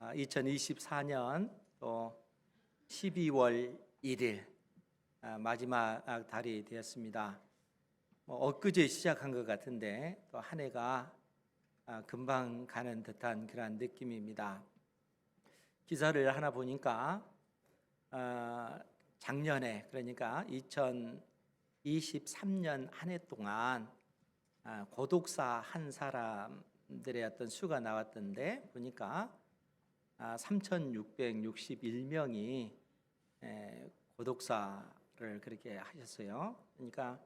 2024년 또 12월 1일 마지막 달이 되었습니다. 엊그제 시작한 것 같은데 또 한 해가 금방 가는 듯한 그런 느낌입니다. 기사를 하나 보니까 작년에, 그러니까 2023년 한 해 동안 고독사 한 사람들의 어떤 수가 나왔던데 보니까 3,661명이 고독사를 그렇게 하셨어요. 그러니까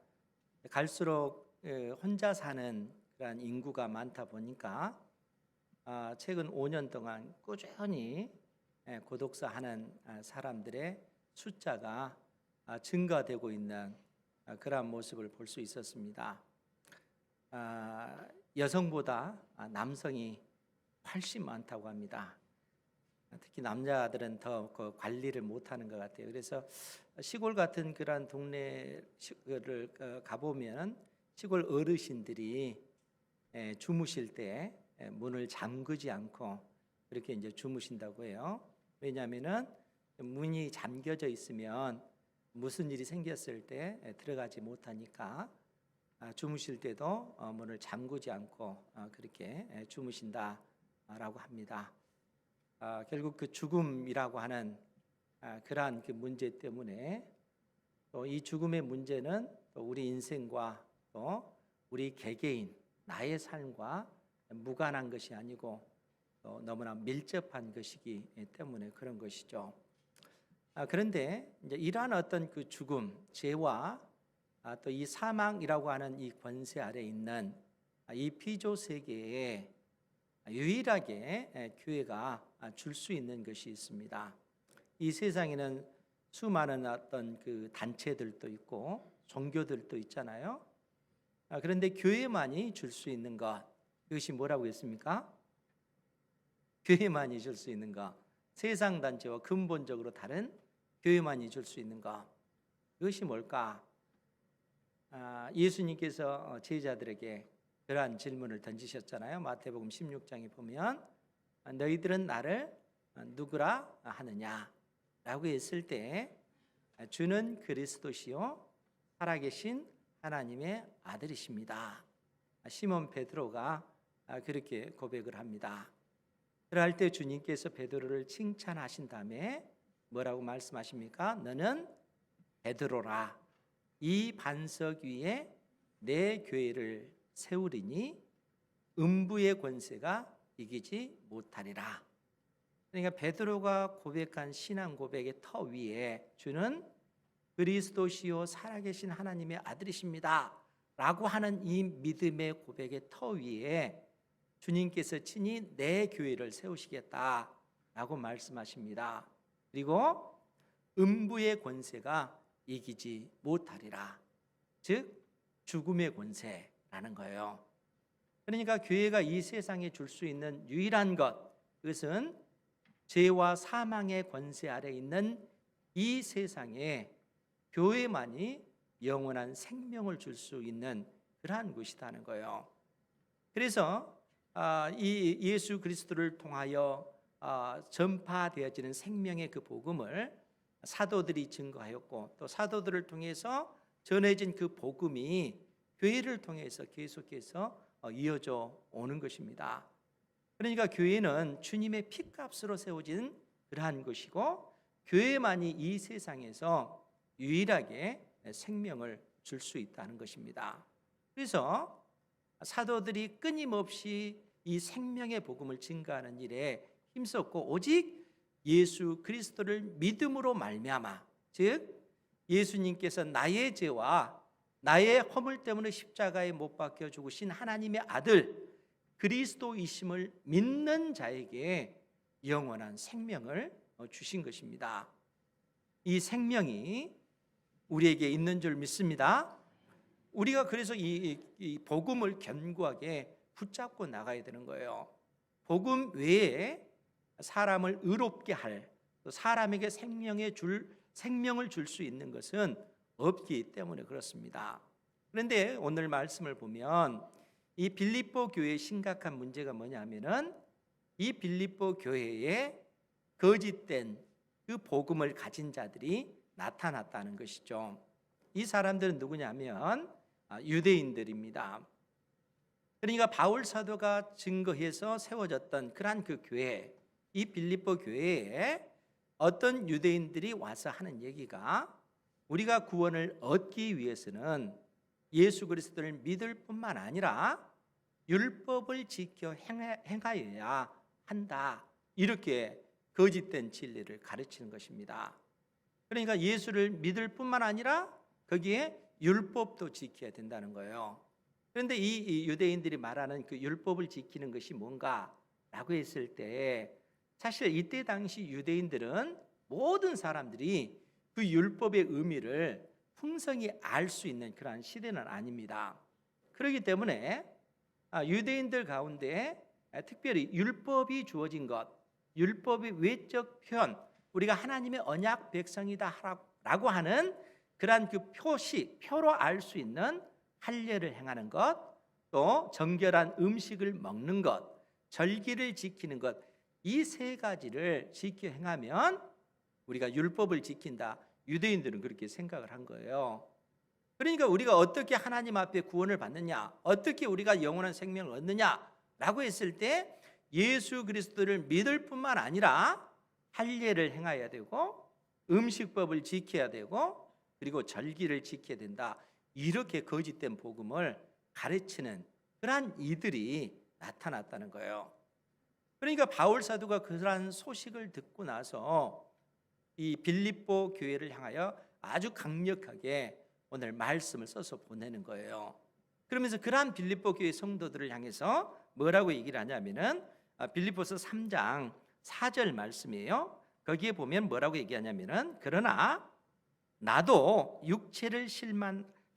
갈수록 혼자 사는 그런 인구가 많다 보니까 최근 5년 동안 꾸준히 고독사 하는 사람들의 숫자가 증가되고 있는 그런 모습을 볼 수 있었습니다. 여성보다 남성이 훨씬 많다고 합니다. 특히 남자들은 더 그 관리를 못하는 것 같아요. 그래서 시골 같은 그런 동네를 가보면 시골 어르신들이 주무실 때 문을 잠그지 않고 그렇게 이제 주무신다고 해요. 왜냐하면은 문이 잠겨져 있으면 무슨 일이 생겼을 때 들어가지 못하니까 주무실 때도 문을 잠그지 않고 그렇게 주무신다라고 합니다. 결국 그 죽음이라고 하는 그러한 그 문제 때문에 또 이 죽음의 문제는 또 우리 인생과 또 우리 개개인 나의 삶과 무관한 것이 아니고 또 너무나 밀접한 것이기 때문에 그런 것이죠. 그런데 이제 이러한 어떤 그 죽음, 죄와 또 이 사망이라고 하는 이 권세 아래 있는 이 피조 세계에 유일하게 교회가 줄 수 있는 것이 있습니다. 이 세상에는 수많은 어떤 그 단체들도 있고 종교들도 있잖아요. 그런데 교회만이 줄 수 있는 것, 이것이 뭐라고 했습니까? 교회만이 줄 수 있는 것, 세상 단체와 근본적으로 다른 교회만이 줄 수 있는 것, 이것이 뭘까? 예수님께서 제자들에게 그러한 질문을 던지셨잖아요. 마태복음 16장에 보면 너희들은 나를 누구라 하느냐 라고 했을 때 주는 그리스도시요 살아계신 하나님의 아들이십니다. 시몬 베드로가 그렇게 고백을 합니다. 그럴 때 주님께서 베드로를 칭찬하신 다음에 뭐라고 말씀하십니까? 너는 베드로라, 이 반석 위에 내 교회를 세우리니 음부의 권세가 이기지 못하리라. 그러니까 베드로가 고백한 신앙 고백의 터 위에 주는 그리스도시요 살아계신 하나님의 아들이십니다 라고 하는 이 믿음의 고백의 터 위에 주님께서 친히 내 교회를 세우시겠다라고 말씀하십니다. 그리고 음부의 권세가 이기지 못하리라, 즉 죽음의 권세라는 거예요. 그러니까 교회가 이 세상에 줄 수 있는 유일한 것, 그것은 죄와 사망의 권세 아래 있는 이 세상에 교회만이 영원한 생명을 줄 수 있는 그러한 것이라는 거예요. 그래서 이 예수 그리스도를 통하여 전파되어지는 생명의 그 복음을 사도들이 증거하였고 또 사도들을 통해서 전해진 그 복음이 교회를 통해서 계속해서 이어져 오는 것입니다. 그러니까 교회는 주님의 피값으로 세워진 그러한 것이고 교회만이 이 세상에서 유일하게 생명을 줄 수 있다는 것입니다. 그래서 사도들이 끊임없이 이 생명의 복음을 증거하는 일에 힘썼고 오직 예수 그리스도를 믿음으로 말미암아, 즉 예수님께서 나의 죄와 나의 허물 때문에 십자가에 못 박혀 죽으신 하나님의 아들 그리스도이심을 믿는 자에게 영원한 생명을 주신 것입니다. 이 생명이 우리에게 있는 줄 믿습니다. 우리가 그래서 이 복음을 견고하게 붙잡고 나가야 되는 거예요. 복음 외에 사람을 의롭게 할, 사람에게 생명을 줄 수 있는 것은 없기 때문에 그렇습니다. 그런데 오늘 말씀을 보면 이 빌립보 교회의 심각한 문제가 뭐냐면은 이 빌립보 교회에 거짓된 그 복음을 가진 자들이 나타났다는 것이죠. 이 사람들은 누구냐면 유대인들입니다. 그러니까 바울 사도가 증거해서 세워졌던 그러한 그 교회, 이 빌립보 교회에 어떤 유대인들이 와서 하는 얘기가 우리가 구원을 얻기 위해서는 예수 그리스도를 믿을 뿐만 아니라 율법을 지켜 행하여야 한다. 이렇게 거짓된 진리를 가르치는 것입니다. 그러니까 예수를 믿을 뿐만 아니라 거기에 율법도 지켜야 된다는 거예요. 그런데 이 유대인들이 말하는 그 율법을 지키는 것이 뭔가라고 했을 때 사실 이때 당시 유대인들은 모든 사람들이 그 율법의 의미를 풍성히 알 수 있는 그러한 시대는 아닙니다. 그렇기 때문에 유대인들 가운데 특별히 율법이 주어진 것, 율법의 외적 표현, 우리가 하나님의 언약 백성이다라고 하는 그러한 그 표로 알 수 있는 할례를 행하는 것, 또 정결한 음식을 먹는 것, 절기를 지키는 것, 이 세 가지를 지켜 행하면 우리가 율법을 지킨다. 유대인들은 그렇게 생각을 한 거예요. 그러니까 우리가 어떻게 하나님 앞에 구원을 받느냐, 어떻게 우리가 영원한 생명을 얻느냐라고 했을 때 예수 그리스도를 믿을 뿐만 아니라 할례를 행해야 되고 음식법을 지켜야 되고 그리고 절기를 지켜야 된다. 이렇게 거짓된 복음을 가르치는 그러한 이들이 나타났다는 거예요. 그러니까 바울 사도가 그러한 소식을 듣고 나서 이 빌립보 교회를 향하여 아주 강력하게 오늘 말씀을 써서 보내는 거예요. 그러면서 그러한 빌립보 교회 성도들을 향해서 뭐라고 얘기를 하냐면은 빌립보서 3장 4절 말씀이에요. 거기에 보면 뭐라고 얘기하냐면은 그러나 나도 육체를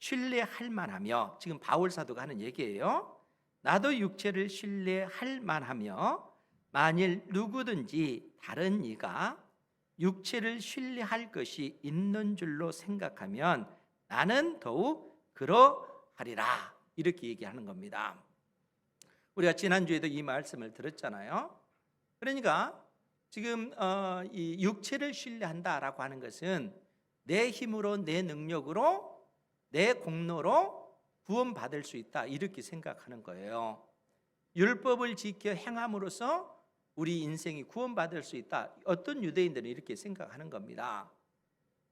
신뢰할 만하며, 지금 바울 사도가 하는 얘기예요. 나도 육체를 신뢰할 만하며 만일 누구든지 다른 이가 육체를 신뢰할 것이 있는 줄로 생각하면 나는 더욱 그러하리라. 이렇게 얘기하는 겁니다. 우리가 지난주에도 이 말씀을 들었잖아요. 그러니까 지금 이 육체를 신뢰한다라고 하는 것은 내 힘으로, 내 능력으로, 내 공로로 구원받을 수 있다, 이렇게 생각하는 거예요. 율법을 지켜 행함으로써 우리 인생이 구원받을 수 있다. 어떤 유대인들은 이렇게 생각하는 겁니다.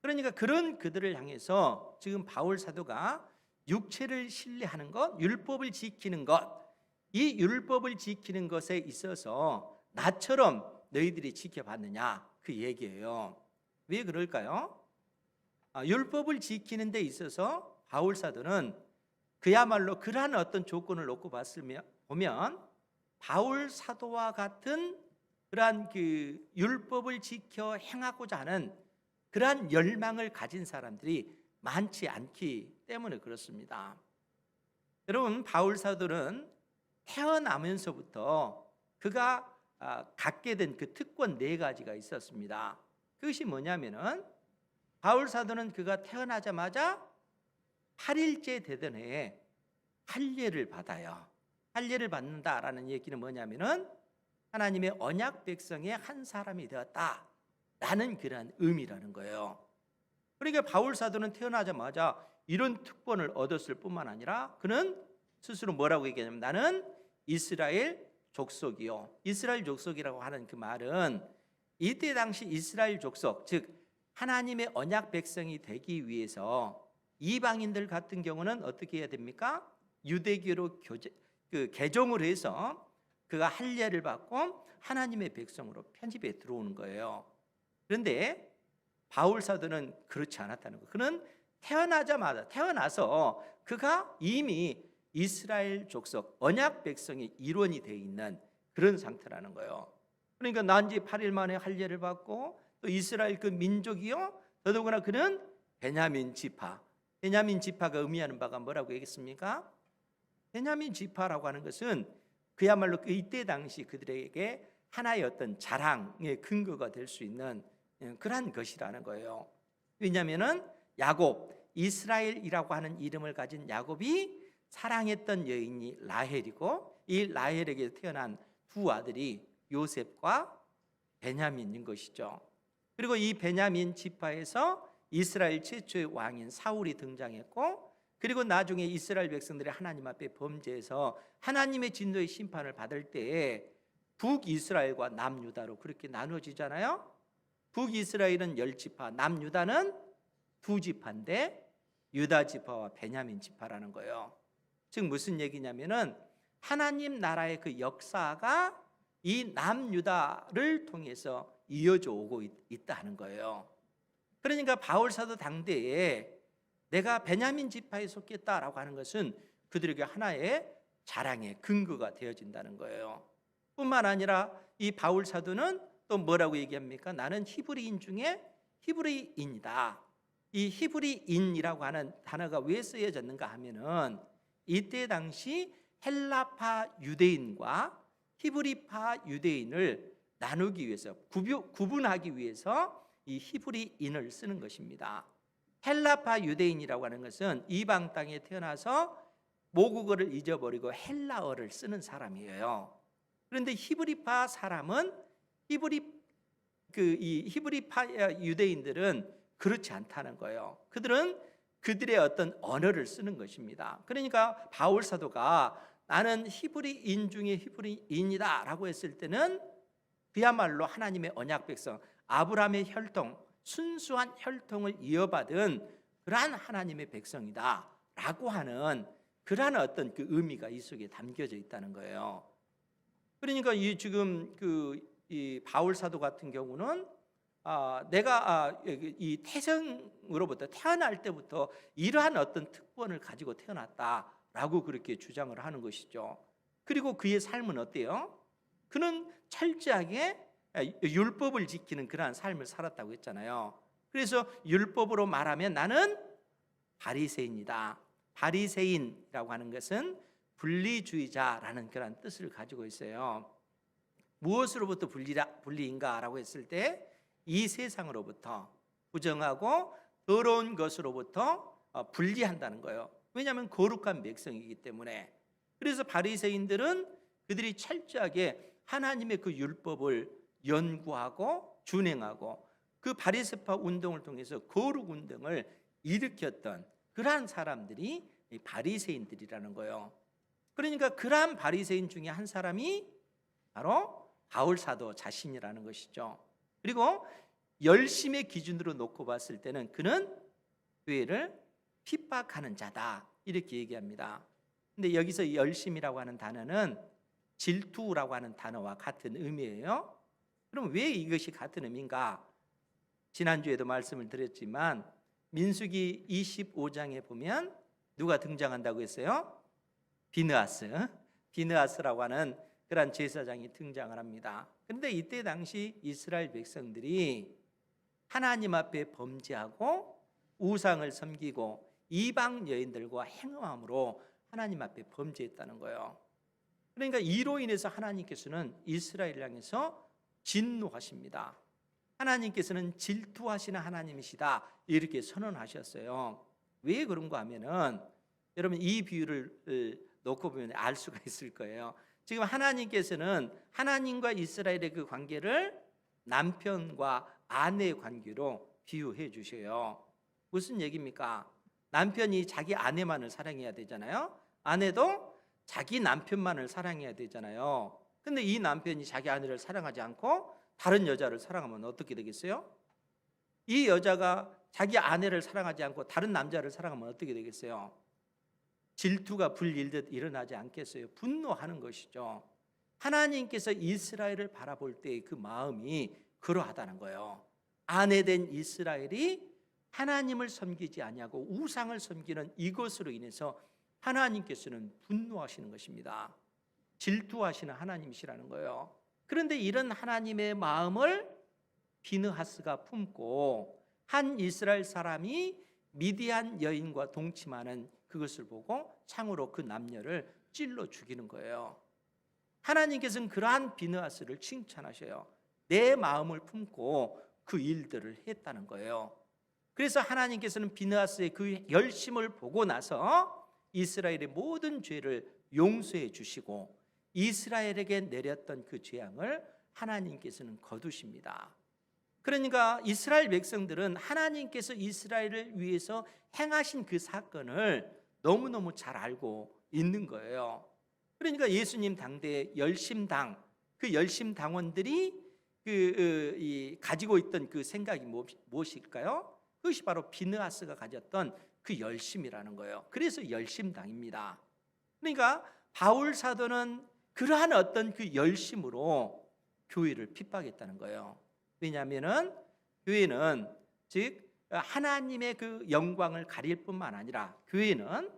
그러니까 그런 그들을 향해서 지금 바울 사도가 육체를 신뢰하는 것, 율법을 지키는 것, 이 율법을 지키는 것에 있어서 나처럼 너희들이 지켜봤느냐, 그 얘기예요. 왜 그럴까요? 율법을 지키는 데 있어서 바울 사도는 그야말로 그러한 어떤 조건을 놓고 보면 바울 사도와 같은 그러한 그 율법을 지켜 행하고자 하는 그러한 열망을 가진 사람들이 많지 않기 때문에 그렇습니다. 여러분, 바울 사도는 태어나면서부터 그가 갖게 된 그 특권 4가지가 있었습니다. 그것이 뭐냐면은 바울 사도는 그가 태어나자마자 8일째 되던 해에 할례를 받아요. 할례를 받는다라는 얘기는 뭐냐면은 하나님의 언약 백성의 한 사람이 되었다라는 그런 의미라는 거예요. 그러니까 바울 사도는 태어나자마자 이런 특권을 얻었을 뿐만 아니라 그는 스스로 뭐라고 얘기하냐면 나는 이스라엘 족속이요. 이스라엘 족속이라고 하는 그 말은 이때 당시 이스라엘 족속, 즉 하나님의 언약 백성이 되기 위해서 이방인들 같은 경우는 어떻게 해야 됩니까? 유대교로 개종을 해서 그가 할례를 받고 하나님의 백성으로 편집에 들어오는 거예요. 그런데 바울 사도는 그렇지 않았다는 거예요. 그는 태어나서 그가 이미 이스라엘 족속 언약 백성의 일원이 되어 있는 그런 상태라는 거예요. 그러니까 난 지 8일 만에 할례를 받고 또 이스라엘 그 민족이요, 더더구나 그는 베냐민 지파. 베냐민 지파가 의미하는 바가 뭐라고 얘기했습니까? 베냐민 지파라고 하는 것은 그야말로 이때 당시 그들에게 하나의 어떤 자랑의 근거가 될 수 있는 그러한 것이라는 거예요. 왜냐하면은 야곱, 이스라엘이라고 하는 이름을 가진 야곱이 사랑했던 여인이 라헬이고 이 라헬에게 태어난 두 아들이 요셉과 베냐민인 것이죠. 그리고 이 베냐민 지파에서 이스라엘 최초의 왕인 사울이 등장했고, 그리고 나중에 이스라엘 백성들이 하나님 앞에 범죄해서 하나님의 진노의 심판을 받을 때에 북이스라엘과 남유다로 그렇게 나눠지잖아요. 북이스라엘은 10지파, 남유다는 2지파인데 유다 지파와 베냐민 지파라는 거예요. 즉 무슨 얘기냐면은 하나님 나라의 그 역사가 이 남유다를 통해서 이어져 오고 있다는 거예요. 그러니까 바울 사도 당대에 내가 베냐민 지파에 속했다라고 하는 것은 그들에게 하나의 자랑의 근거가 되어진다는 거예요. 뿐만 아니라 이 바울 사도는 또 뭐라고 얘기합니까? 나는 히브리인 중에 히브리인이다. 이 히브리인이라고 하는 단어가 왜 쓰여졌는가 하면은 이때 당시 헬라파 유대인과 히브리파 유대인을 나누기 위해서, 구분하기 위해서 이 히브리인을 쓰는 것입니다. 헬라파 유대인이라고 하는 것은 이방 땅에 태어나서 모국어를 잊어버리고 헬라어를 쓰는 사람이에요. 그런데 히브리파 사람은 히브리파 유대인들은 그렇지 않다는 거예요. 그들은 그들의 어떤 언어를 쓰는 것입니다. 그러니까 바울 사도가 나는 히브리인 중에 히브리인이다 라고 했을 때는 그야말로 하나님의 언약 백성, 아브라함의 혈통, 순수한 혈통을 이어받은 그러한 하나님의 백성이다 라고 하는 그러한 어떤 그 의미가 이 속에 담겨져 있다는 거예요. 그러니까 이 바울 사도 같은 경우는 내가 이 태생으로부터 태어날 때부터 이러한 어떤 특권을 가지고 태어났다라고 그렇게 주장을 하는 것이죠. 그리고 그의 삶은 어때요? 그는 철저하게 율법을 지키는 그러한 삶을 살았다고 했잖아요. 그래서 율법으로 말하면 나는 바리새인이다. 바리새인이라고 하는 것은 분리주의자라는 그런 뜻을 가지고 있어요. 무엇으로부터 분리인가라고 했을 때 이 세상으로부터 부정하고 더러운 것으로부터 분리한다는 거예요. 왜냐하면 거룩한 백성이기 때문에. 그래서 바리새인들은 그들이 철저하게 하나님의 그 율법을 연구하고 준행하고 그 바리새파 운동을 통해서 거룩 운동을 일으켰던 그러한 사람들이 바리새인들이라는 거예요. 그러니까 그러한 바리새인 중에 한 사람이 바로 바울 사도 자신이라는 것이죠. 그리고 열심의 기준으로 놓고 봤을 때는 그는 교회를 핍박하는 자다 이렇게 얘기합니다. 근데 여기서 열심이라고 하는 단어는 질투라고 하는 단어와 같은 의미예요. 그럼 왜 이것이 같은 의미인가? 지난주에도 말씀을 드렸지만 민수기 25장에 보면 누가 등장한다고 했어요? 비느하스라고 하는 그런 제사장이 등장을 합니다. 그런데 이때 당시 이스라엘 백성들이 하나님 앞에 범죄하고 우상을 섬기고 이방 여인들과 행음함으로 하나님 앞에 범죄했다는 거예요. 그러니까 이로 인해서 하나님께서는 이스라엘을 향해서 진노하십니다. 하나님께서는 질투하시는 하나님이시다 이렇게 선언하셨어요. 왜 그런가 하면은 여러분 이 비유를 놓고 보면 알 수가 있을 거예요. 지금 하나님께서는 하나님과 이스라엘의 그 관계를 남편과 아내의 관계로 비유해 주셔요. 무슨 얘기입니까? 남편이 자기 아내만을 사랑해야 되잖아요. 아내도 자기 남편만을 사랑해야 되잖아요. 근데 이 남편이 자기 아내를 사랑하지 않고 다른 여자를 사랑하면 어떻게 되겠어요? 이 여자가 자기 아내를 사랑하지 않고 다른 남자를 사랑하면 어떻게 되겠어요? 질투가 불일듯 일어나지 않겠어요? 분노하는 것이죠. 하나님께서 이스라엘을 바라볼 때 그 마음이 그러하다는 거예요. 아내된 이스라엘이 하나님을 섬기지 아니하고 우상을 섬기는 이것으로 인해서 하나님께서는 분노하시는 것입니다. 질투하시는 하나님이시라는 거예요. 그런데 이런 하나님의 마음을 비느하스가 품고 한 이스라엘 사람이 미디안 여인과 동침하는 그것을 보고 창으로 그 남녀를 찔러 죽이는 거예요. 하나님께서는 그러한 비느하스를 칭찬하셔요. 내 마음을 품고 그 일들을 했다는 거예요. 그래서 하나님께서는 비느하스의 그 열심을 보고 나서 이스라엘의 모든 죄를 용서해 주시고 이스라엘에게 내렸던 그 재앙을 하나님께서는 거두십니다. 그러니까 이스라엘 백성들은 하나님께서 이스라엘을 위해서 행하신 그 사건을 너무너무 잘 알고 있는 거예요. 그러니까 예수님 당대의 열심당, 그 열심당원들이 가지고 있던 그 생각이 무엇일까요? 그것이 바로 비느하스가 가졌던 그 열심이라는 거예요. 그래서 열심당입니다. 그러니까 바울 사도는 그러한 어떤 그 열심으로 교회를 핍박했다는 거예요. 왜냐하면은 교회는 즉 하나님의 그 영광을 가릴 뿐만 아니라 교회는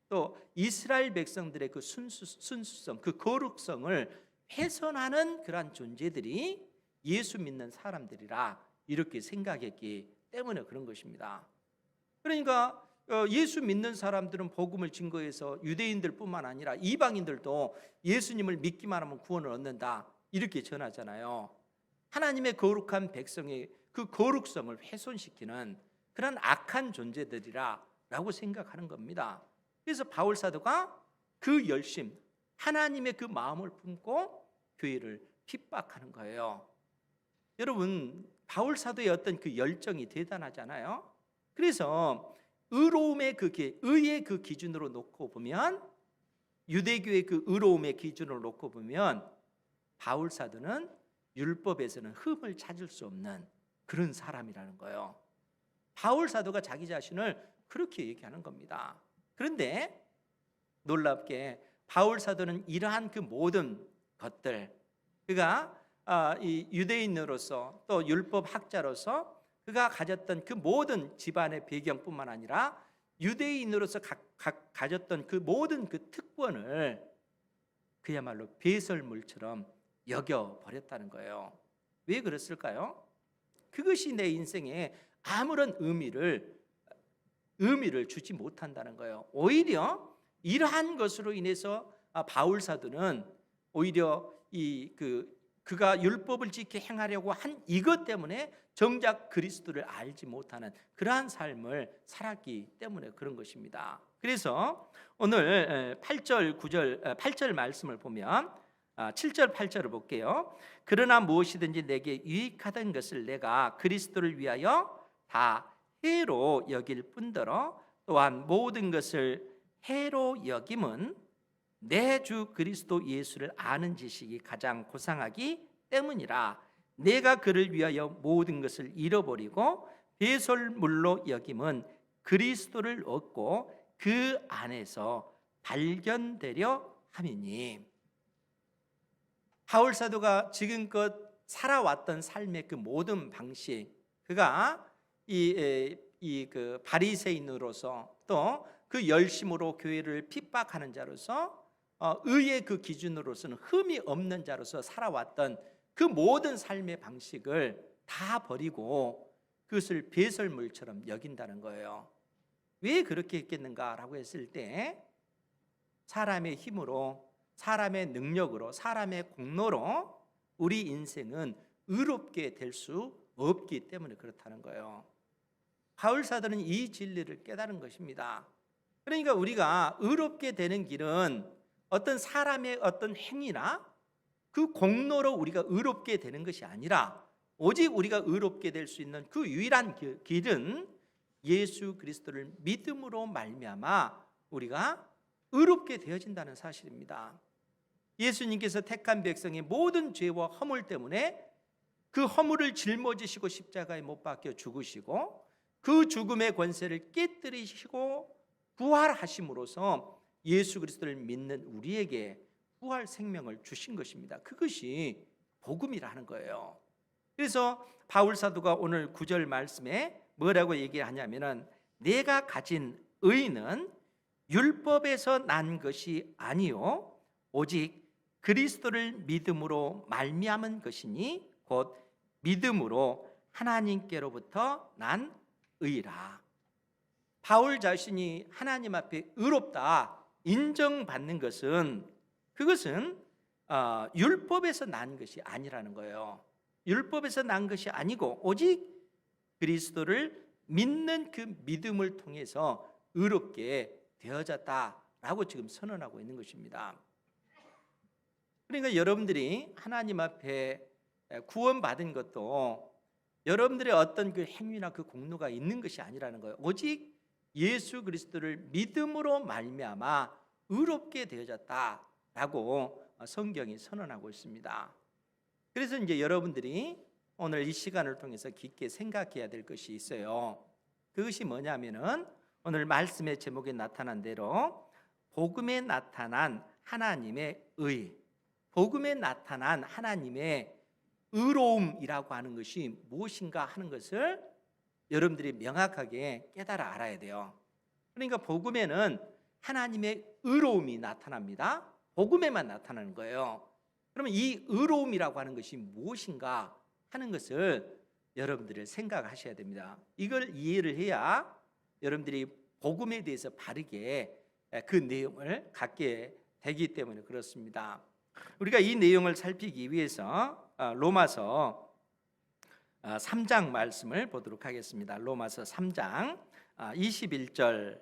또 이스라엘 백성들의 그 순수성, 그 거룩성을 훼손하는 그러한 존재들이 예수 믿는 사람들이라 이렇게 생각했기 때문에 그런 것입니다. 그러니까 예수 믿는 사람들은 복음을 증거해서 유대인들뿐만 아니라 이방인들도 예수님을 믿기만 하면 구원을 얻는다 이렇게 전하잖아요. 하나님의 거룩한 백성의 그 거룩성을 훼손시키는 그런 악한 존재들이라고 생각하는 겁니다. 그래서 바울 사도가 그 열심, 하나님의 그 마음을 품고 교회를 핍박하는 거예요. 여러분, 바울 사도의 어떤 그 열정이 대단하잖아요. 그래서 의로움의 의의 그 기준으로 놓고 보면, 유대교의 그 의로움의 기준으로 놓고 보면 바울 사도는 율법에서는 흠을 찾을 수 없는 그런 사람이라는 거예요. 바울 사도가 자기 자신을 그렇게 얘기하는 겁니다. 그런데 놀랍게 바울 사도는 이러한 그 모든 것들, 그가 이 유대인으로서 또 율법 학자로서 그가 가졌던 그 모든 집안의 배경뿐만 아니라 유대인으로서 가졌던 그 모든 그 특권을 그야말로 배설물처럼 여겨버렸다는 거예요. 왜 그랬을까요? 그것이 내 인생에 아무런 의미를 주지 못한다는 거예요. 오히려 이러한 것으로 인해서 바울 사도는 오히려 그가 율법을 지켜 행하려고 한 이것 때문에 정작 그리스도를 알지 못하는 그러한 삶을 살았기 때문에 그런 것입니다. 그래서 오늘 8절 9절 8절 말씀을 보면 7절 8절을 볼게요. 그러나 무엇이든지 내게 유익하던 것을 내가 그리스도를 위하여 다 해로 여길 뿐더러 또한 모든 것을 해로 여김은 내 주 그리스도 예수를 아는 지식이 가장 고상하기 때문이라. 내가 그를 위하여 모든 것을 잃어버리고 배설물로 여김은 그리스도를 얻고 그 안에서 발견되려 함이니. 바울 사도가 지금껏 살아왔던 삶의 그 모든 방식, 그가 그 바리새인으로서 또 그 열심으로 교회를 핍박하는 자로서 의의 그 기준으로서는 흠이 없는 자로서 살아왔던 그 모든 삶의 방식을 다 버리고 그것을 배설물처럼 여긴다는 거예요. 왜 그렇게 했겠는가라고 했을 때 사람의 힘으로, 사람의 능력으로, 사람의 공로로 우리 인생은 의롭게 될 수 없기 때문에 그렇다는 거예요. 바울 사도는 이 진리를 깨달은 것입니다. 그러니까 우리가 의롭게 되는 길은 어떤 사람의 어떤 행위나 그 공로로 우리가 의롭게 되는 것이 아니라 오직 우리가 의롭게 될 수 있는 그 유일한 길은 예수 그리스도를 믿음으로 말미암아 우리가 의롭게 되어진다는 사실입니다. 예수님께서 택한 백성의 모든 죄와 허물 때문에 그 허물을 짊어지시고 십자가에 못 박혀 죽으시고 그 죽음의 권세를 깨뜨리시고 부활하심으로써 예수 그리스도를 믿는 우리에게 부활 생명을 주신 것입니다. 그것이 복음이라는 거예요. 그래서 바울 사도가 오늘 9절 말씀에 뭐라고 얘기하냐면은 내가 가진 의는 율법에서 난 것이 아니요 오직 그리스도를 믿음으로 말미암은 것이니 곧 믿음으로 하나님께로부터 난 의라. 바울 자신이 하나님 앞에 의롭다 인정받는 것은 그것은 율법에서 난 것이 아니라는 거예요. 율법에서 난 것이 아니고 오직 그리스도를 믿는 그 믿음을 통해서 의롭게 되어졌다라고 지금 선언하고 있는 것입니다. 그러니까 여러분들이 하나님 앞에 구원받은 것도 여러분들의 어떤 그 행위나 그 공로가 있는 것이 아니라는 거예요. 오직 예수 그리스도를 믿음으로 말미암아 의롭게 되어졌다라고 성경이 선언하고 있습니다. 그래서 이제 여러분들이 오늘 이 시간을 통해서 깊게 생각해야 될 것이 있어요. 그것이 뭐냐면은 오늘 말씀의 제목에 나타난 대로 복음에 나타난 하나님의 의, 복음에 나타난 하나님의 의로움이라고 하는 것이 무엇인가 하는 것을 여러분들이 명확하게 깨달아 알아야 돼요. 그러니까 복음에는 하나님의 의로움이 나타납니다. 복음에만 나타나는 거예요. 그러면 이 의로움이라고 하는 것이 무엇인가 하는 것을 여러분들이 생각하셔야 됩니다. 이걸 이해를 해야 여러분들이 복음에 대해서 바르게 그 내용을 갖게 되기 때문에 그렇습니다. 우리가 이 내용을 살피기 위해서 로마서 3장 말씀을 보도록 하겠습니다. 로마서 3장 21절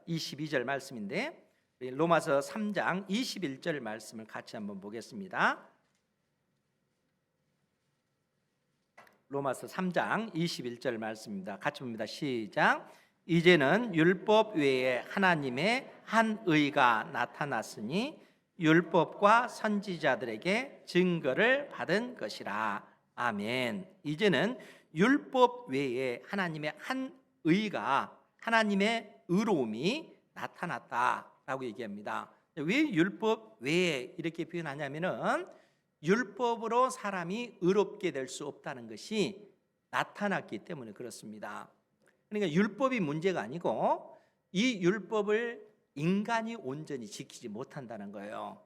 22절 말씀인데 로마서 3장 21절 말씀을 같이 한번 보겠습니다. 로마서 3장 21절 말씀입니다. 같이 봅니다. 시작. 이제는 율법 외에 하나님의 한 의가 나타났으니 율법과 선지자들에게 증거를 받은 것이라. 아멘. 이제는 율법 외에 하나님의 한 의가, 하나님의 의로움이 나타났다라고 얘기합니다. 왜 율법 외에 이렇게 표현하냐면은 율법으로 사람이 의롭게 될 수 없다는 것이 나타났기 때문에 그렇습니다. 그러니까 율법이 문제가 아니고 이 율법을 인간이 온전히 지키지 못한다는 거예요.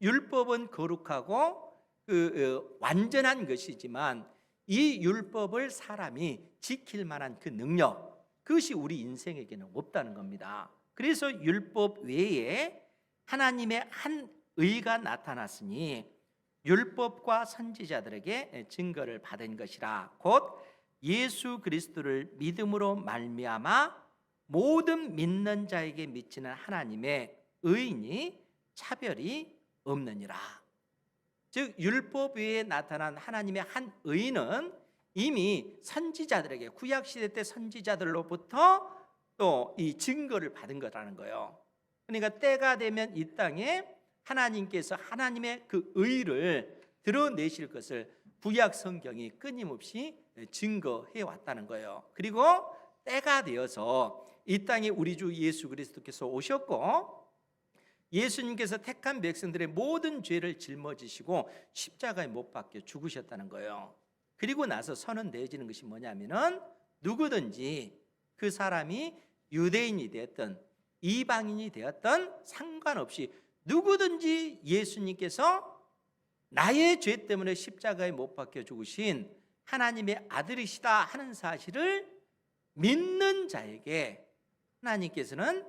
율법은 거룩하고 완전한 것이지만 이 율법을 사람이 지킬 만한 그 능력, 그것이 우리 인생에게는 없다는 겁니다. 그래서 율법 외에 하나님의 한 의가 나타났으니 율법과 선지자들에게 증거를 받은 것이라. 곧 예수 그리스도를 믿음으로 말미암아 모든 믿는 자에게 미치는 하나님의 의인이 차별이 없느니라. 즉 율법 외에 나타난 하나님의 한 의인은 이미 선지자들에게, 구약 시대 때 선지자들로부터 또 이 증거를 받은 거라는 거예요. 그러니까 때가 되면 이 땅에 하나님께서 하나님의 그 의를 드러내실 것을 구약 성경이 끊임없이 증거해 왔다는 거예요. 그리고 때가 되어서 이 땅에 우리 주 예수 그리스도께서 오셨고 예수님께서 택한 백성들의 모든 죄를 짊어지시고 십자가에 못 박혀 죽으셨다는 거예요. 그리고 나서 선언되어지는 것이 뭐냐면은 누구든지 그 사람이 유대인이 되었던 이방인이 되었던 상관없이 누구든지 예수님께서 나의 죄 때문에 십자가에 못 박혀 죽으신 하나님의 아들이시다 하는 사실을 믿는 자에게 하나님께서는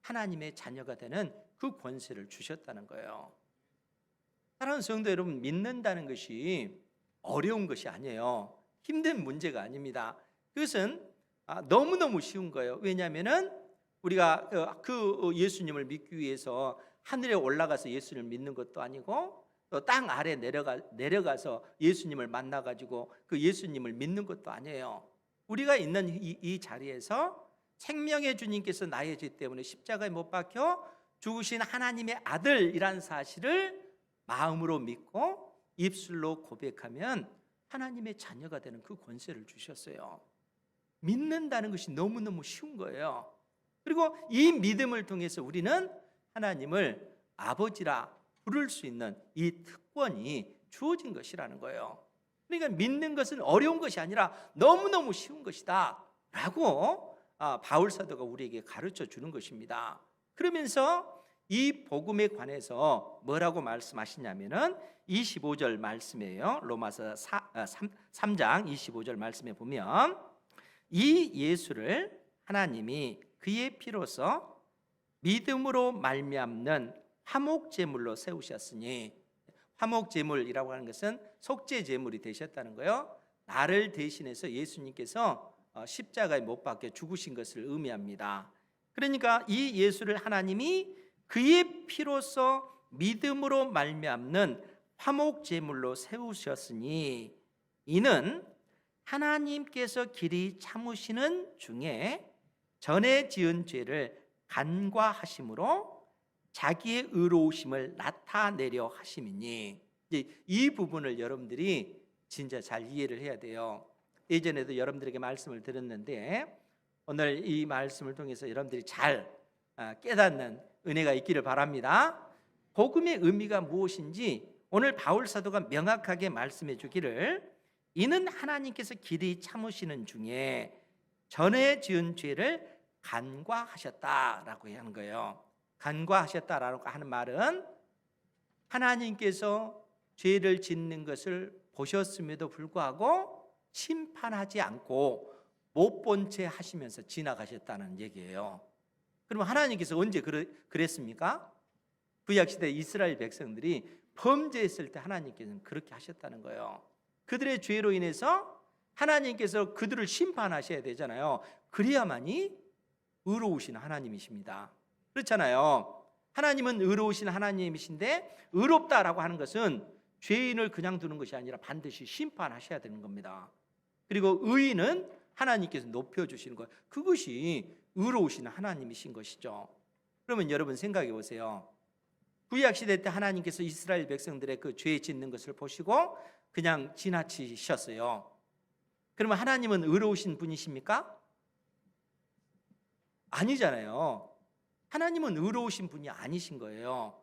하나님의 자녀가 되는 그 권세를 주셨다는 거예요. 사랑하는 성도 여러분, 믿는다는 것이 어려운 것이 아니에요. 힘든 문제가 아닙니다. 그것은 너무너무 쉬운 거예요. 왜냐하면은 우리가 그 예수님을 믿기 위해서 하늘에 올라가서 예수님을 믿는 것도 아니고 또 땅 아래 내려가서 예수님을 만나가지고 그 예수님을 믿는 것도 아니에요. 우리가 있는 이 자리에서 생명의 주님께서 나의 죄 때문에 십자가에 못 박혀 죽으신 하나님의 아들이란 사실을 마음으로 믿고 입술로 고백하면 하나님의 자녀가 되는 그 권세를 주셨어요. 믿는다는 것이 너무너무 쉬운 거예요. 그리고 이 믿음을 통해서 우리는 하나님을 아버지라 부를 수 있는 이 특권이 주어진 것이라는 거예요. 그러니까 믿는 것은 어려운 것이 아니라 너무너무 쉬운 것이다 라고 바울 사도가 우리에게 가르쳐 주는 것입니다. 그러면서 이 복음에 관해서 뭐라고 말씀하시냐면은 25절 말씀이에요. 로마서 3장 25절 말씀에 보면 이 예수를 하나님이 그의 피로써 믿음으로 말미암는 화목제물로 세우셨으니, 화목제물이라고 하는 것은 속죄제물이 되셨다는 거예요. 나를 대신해서 예수님께서 십자가에 못 박혀 죽으신 것을 의미합니다. 그러니까 이 예수를 하나님이 그의 피로써 믿음으로 말미암는 화목 제물로 세우셨으니 이는 하나님께서 길이 참으시는 중에 전에 지은 죄를 간과하심으로 자기의 의로우심을 나타내려 하심이니. 이 부분을 여러분들이 진짜 잘 이해를 해야 돼요. 예전에도 여러분들에게 말씀을 드렸는데 오늘 이 말씀을 통해서 여러분들이 잘 깨닫는 은혜가 있기를 바랍니다. 복음의 의미가 무엇인지 오늘 바울 사도가 명확하게 말씀해 주기를, 이는 하나님께서 길이 참으시는 중에 전에 지은 죄를 간과하셨다라고 하는 거예요. 간과하셨다라고 하는 말은 하나님께서 죄를 짓는 것을 보셨음에도 불구하고 심판하지 않고 못 본 채 하시면서 지나가셨다는 얘기예요. 그럼 하나님께서 언제 그랬습니까? 구약시대 이스라엘 백성들이 범죄했을 때 하나님께서는 그렇게 하셨다는 거예요. 그들의 죄로 인해서 하나님께서 그들을 심판하셔야 되잖아요. 그래야만이 의로우신 하나님이십니다. 그렇잖아요. 하나님은 의로우신 하나님이신데 의롭다라고 하는 것은 죄인을 그냥 두는 것이 아니라 반드시 심판하셔야 되는 겁니다. 그리고 의인은 하나님께서 높여주시는 거예요. 그것이 의로우신 하나님이신 것이죠. 그러면 여러분 생각해 보세요. 구약시대 때 하나님께서 이스라엘 백성들의 그 죄 짓는 것을 보시고 그냥 지나치셨어요. 그러면 하나님은 의로우신 분이십니까? 아니잖아요. 하나님은 의로우신 분이 아니신 거예요.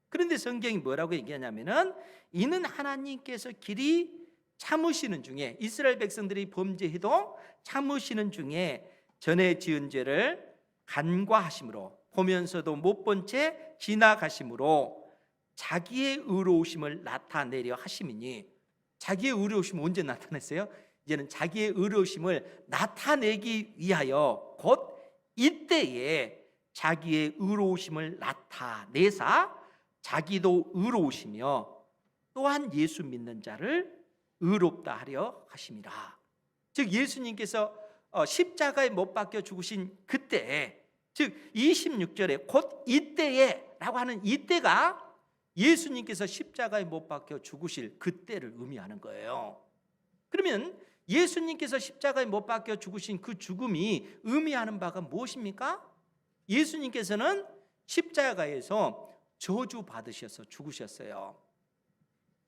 그런데 성경이 뭐라고 얘기하냐면은 이는 하나님께서 길이 참으시는 중에, 이스라엘 백성들이 범죄해도 참으시는 중에 전에 지은 죄를 간과하심으로, 보면서도 못 본 채 지나가심으로 자기의 의로우심을 나타내려 하심이니. 자기의 의로우심을 언제 나타냈어요? 이제는 자기의 의로우심을 나타내기 위하여 곧 이때에 자기의 의로우심을 나타내사 자기도 의로우시며 또한 예수 믿는 자를 의롭다 하려 하심이라. 즉 예수님께서 십자가에 못 박혀 죽으신 그때, 즉 26절에 곧 이때에 라고 하는 이때가 예수님께서 십자가에 못 박혀 죽으실 그때를 의미하는 거예요. 그러면 예수님께서 십자가에 못 박혀 죽으신 그 죽음이 의미하는 바가 무엇입니까? 예수님께서는 십자가에서 저주받으셔서 죽으셨어요.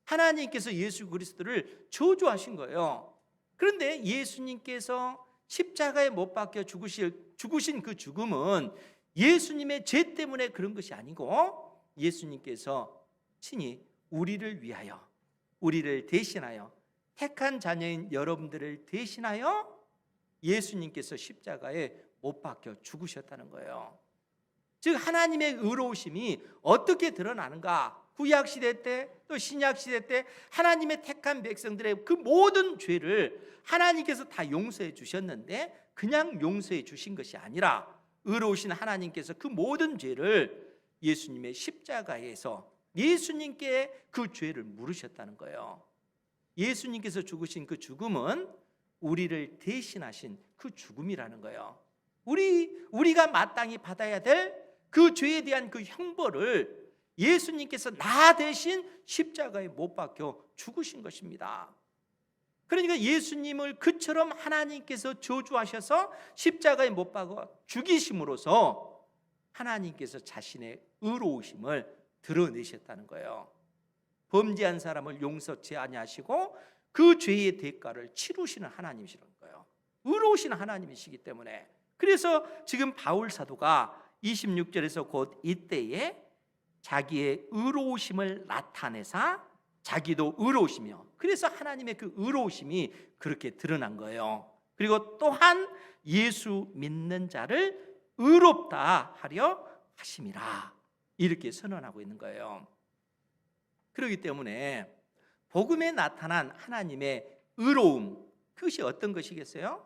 하나님께서 예수 그리스도를 저주하신 거예요. 그런데 예수님께서 십자가에 못 박혀 죽으신 그 죽음은 예수님의 죄 때문에 그런 것이 아니고 예수님께서 친히 우리를 위하여, 우리를 대신하여, 택한 자녀인 여러분들을 대신하여 예수님께서 십자가에 못 박혀 죽으셨다는 거예요. 즉 하나님의 의로우심이 어떻게 드러나는가? 구약시대 때 또 신약시대 때 하나님의 택한 백성들의 그 모든 죄를 하나님께서 다 용서해 주셨는데 그냥 용서해 주신 것이 아니라 의로우신 하나님께서 그 모든 죄를 예수님의 십자가에서 예수님께 그 죄를 물으셨다는 거예요. 예수님께서 죽으신 그 죽음은 우리를 대신하신 그 죽음이라는 거예요. 우리가 마땅히 받아야 될 그 죄에 대한 그 형벌을 예수님께서 나 대신 십자가에 못 박혀 죽으신 것입니다. 그러니까 예수님을 그처럼 하나님께서 저주하셔서 십자가에 못 박아 죽이심으로써 하나님께서 자신의 의로우심을 드러내셨다는 거예요. 범죄한 사람을 용서치 아니하시고 그 죄의 대가를 치르시는 하나님이시라는 거예요. 의로우신 하나님이시기 때문에. 그래서 지금 바울 사도가 26절에서 곧 이때에 자기의 의로우심을 나타내사 자기도 의로우시며, 그래서 하나님의 그 의로우심이 그렇게 드러난 거예요. 그리고 또한 예수 믿는 자를 의롭다 하려 하심이라, 이렇게 선언하고 있는 거예요. 그렇기 때문에 복음에 나타난 하나님의 의로움, 그것이 어떤 것이겠어요?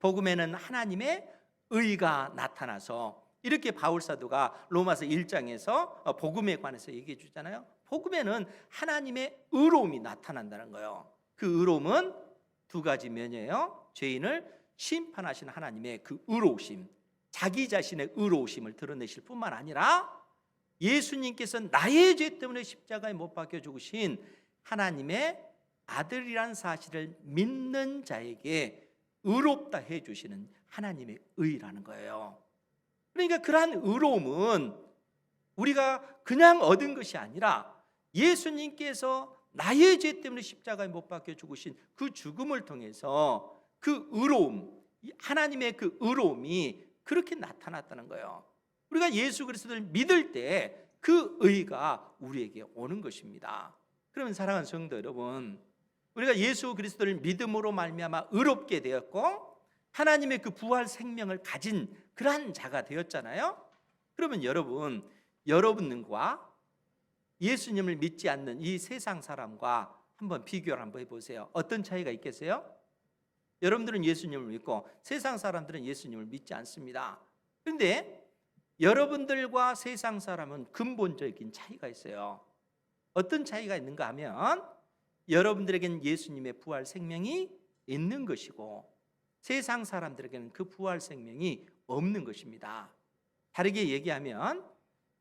복음에는 하나님의 의가 나타나서, 이렇게 바울 사도가 로마서 1장에서 복음에 관해서 얘기해 주잖아요. 복음에는 하나님의 의로움이 나타난다는 거예요. 그 의로움은 두 가지 면이에요. 죄인을 심판하시는 하나님의 그 의로우심, 자기 자신의 의로우심을 드러내실 뿐만 아니라 예수님께서 나의 죄 때문에 십자가에 못 박혀 죽으신 하나님의 아들이란 사실을 믿는 자에게 의롭다 해주시는 하나님의 의라는 거예요. 그러니까 그러한 의로움은 우리가 그냥 얻은 것이 아니라 예수님께서 나의 죄 때문에 십자가에 못 박혀 죽으신 그 죽음을 통해서 그 의로움, 하나님의 그 의로움이 그렇게 나타났다는 거예요. 우리가 예수 그리스도를 믿을 때 그 의가 우리에게 오는 것입니다. 그러면 사랑하는 성도 여러분, 우리가 예수 그리스도를 믿음으로 말미암아 의롭게 되었고 하나님의 그 부활 생명을 가진 그러한 자가 되었잖아요. 그러면 여러분과 예수님을 믿지 않는 이 세상 사람과 한번 비교를 한번 해보세요. 어떤 차이가 있겠어요? 여러분들은 예수님을 믿고 세상 사람들은 예수님을 믿지 않습니다. 그런데 여러분들과 세상 사람은 근본적인 차이가 있어요. 어떤 차이가 있는가 하면 여러분들에게는 예수님의 부활 생명이 있는 것이고 세상 사람들에게는 그 부활 생명이 없는 것입니다. 다르게 얘기하면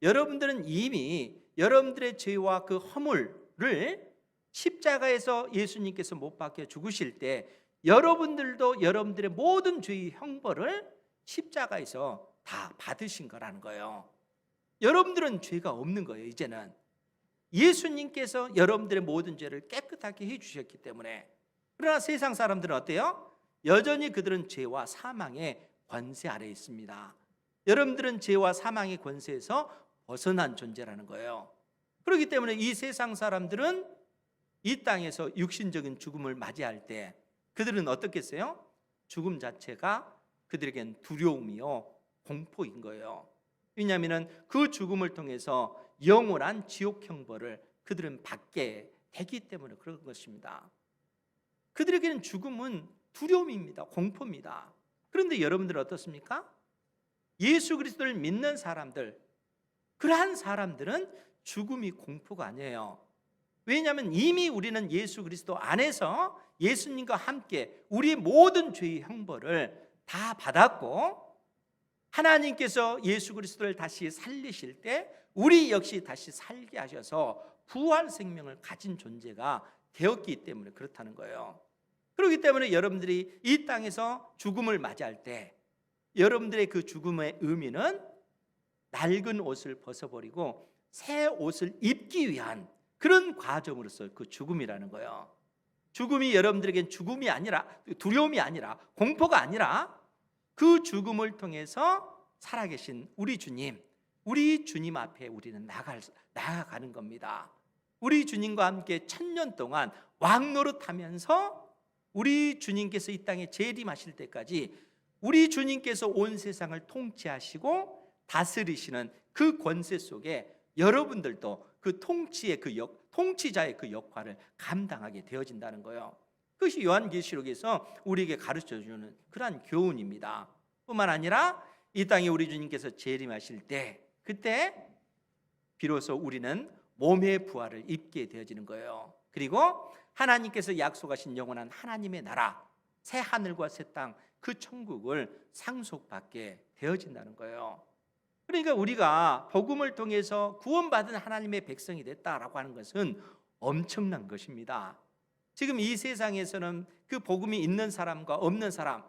여러분들은 이미 여러분들의 죄와 그 허물을 십자가에서 예수님께서 못 박혀 죽으실 때 여러분들도 여러분들의 모든 죄의 형벌을 십자가에서 다 받으신 거라는 거예요. 여러분들은 죄가 없는 거예요. 이제는 예수님께서 여러분들의 모든 죄를 깨끗하게 해주셨기 때문에. 그러나 세상 사람들은 어때요? 여전히 그들은 죄와 사망의 권세 아래에 있습니다. 여러분들은 죄와 사망의 권세에서 벗어난 존재라는 거예요. 그렇기 때문에 이 세상 사람들은 이 땅에서 육신적인 죽음을 맞이할 때 그들은 어떻겠어요? 죽음 자체가 그들에겐 두려움이요 공포인 거예요. 왜냐하면 그 죽음을 통해서 영원한 지옥 형벌을 그들은 받게 되기 때문에 그런 것입니다. 그들에게는 죽음은 두려움입니다. 공포입니다. 그런데 여러분들은 어떻습니까? 예수 그리스도를 믿는 사람들, 그러한 사람들은 죽음이 공포가 아니에요. 왜냐하면 이미 우리는 예수 그리스도 안에서 예수님과 함께 우리의 모든 죄의 형벌을 다 받았고 하나님께서 예수 그리스도를 다시 살리실 때 우리 역시 다시 살게 하셔서 부활 생명을 가진 존재가 되었기 때문에 그렇다는 거예요. 그렇기 때문에 여러분들이 이 땅에서 죽음을 맞이할 때 여러분들의 그 죽음의 의미는 낡은 옷을 벗어버리고 새 옷을 입기 위한 그런 과정으로서 그 죽음이라는 거예요. 죽음이 여러분들에겐 죽음이 아니라 두려움이 아니라 공포가 아니라 그 죽음을 통해서 살아계신 우리 주님 앞에 우리는 나아가는 겁니다. 우리 주님과 함께 1000년 동안 왕노릇하면서 우리 주님께서 이 땅에 재림하실 때까지 우리 주님께서 온 세상을 통치하시고 다스리시는 그 권세 속에 여러분들도 그 통치자의 그 역할을 감당하게 되어진다는 거예요. 그것이 요한계시록에서 우리에게 가르쳐주는 그러한 교훈입니다. 뿐만 아니라 이 땅에 우리 주님께서 재림하실 때 그때 비로소 우리는 몸의 부활을 입게 되어지는 거예요. 그리고 하나님께서 약속하신 영원한 하나님의 나라, 새 하늘과 새 땅, 그 천국을 상속받게 되어진다는 거예요. 그러니까 우리가 복음을 통해서 구원받은 하나님의 백성이 됐다라고 하는 것은 엄청난 것입니다. 지금 이 세상에서는 그 복음이 있는 사람과 없는 사람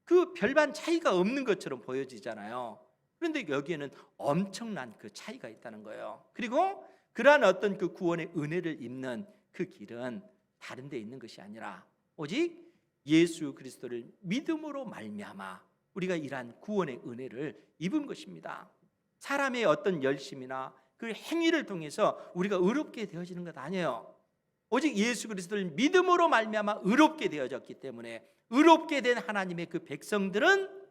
그 별반 차이가 없는 것처럼 보여지잖아요. 그런데 여기에는 엄청난 그 차이가 있다는 거예요. 그리고 그러한 어떤 그 구원의 은혜를 입는 그 길은 다른 데 있는 것이 아니라 오직 예수 그리스도를 믿음으로 말미암아 우리가 이러한 구원의 은혜를 입은 것입니다. 사람의 어떤 열심이나 그 행위를 통해서 우리가 의롭게 되어지는 것 아니에요. 오직 예수 그리스도를 믿음으로 말미암아 의롭게 되어졌기 때문에 의롭게 된 하나님의 그 백성들은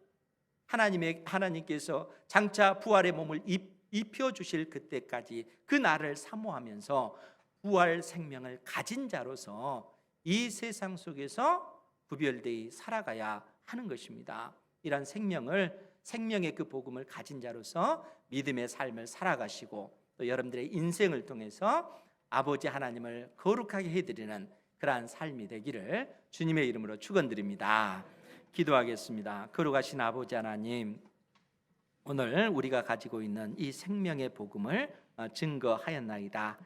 하나님께서 장차 부활의 몸을 입혀주실 그때까지 그 날을 사모하면서 부활 생명을 가진 자로서 이 세상 속에서 구별되이 살아가야 하는 것입니다. 이런 생명의 그 복음을 가진 자로서 믿음의 삶을 살아가시고 또 여러분들의 인생을 통해서 아버지 하나님을 거룩하게 해드리는 그러한 삶이 되기를 주님의 이름으로 축원드립니다. 기도하겠습니다. 거룩하신 아버지 하나님, 오늘 우리가 가지고 있는 이 생명의 복음을 증거하였나이다.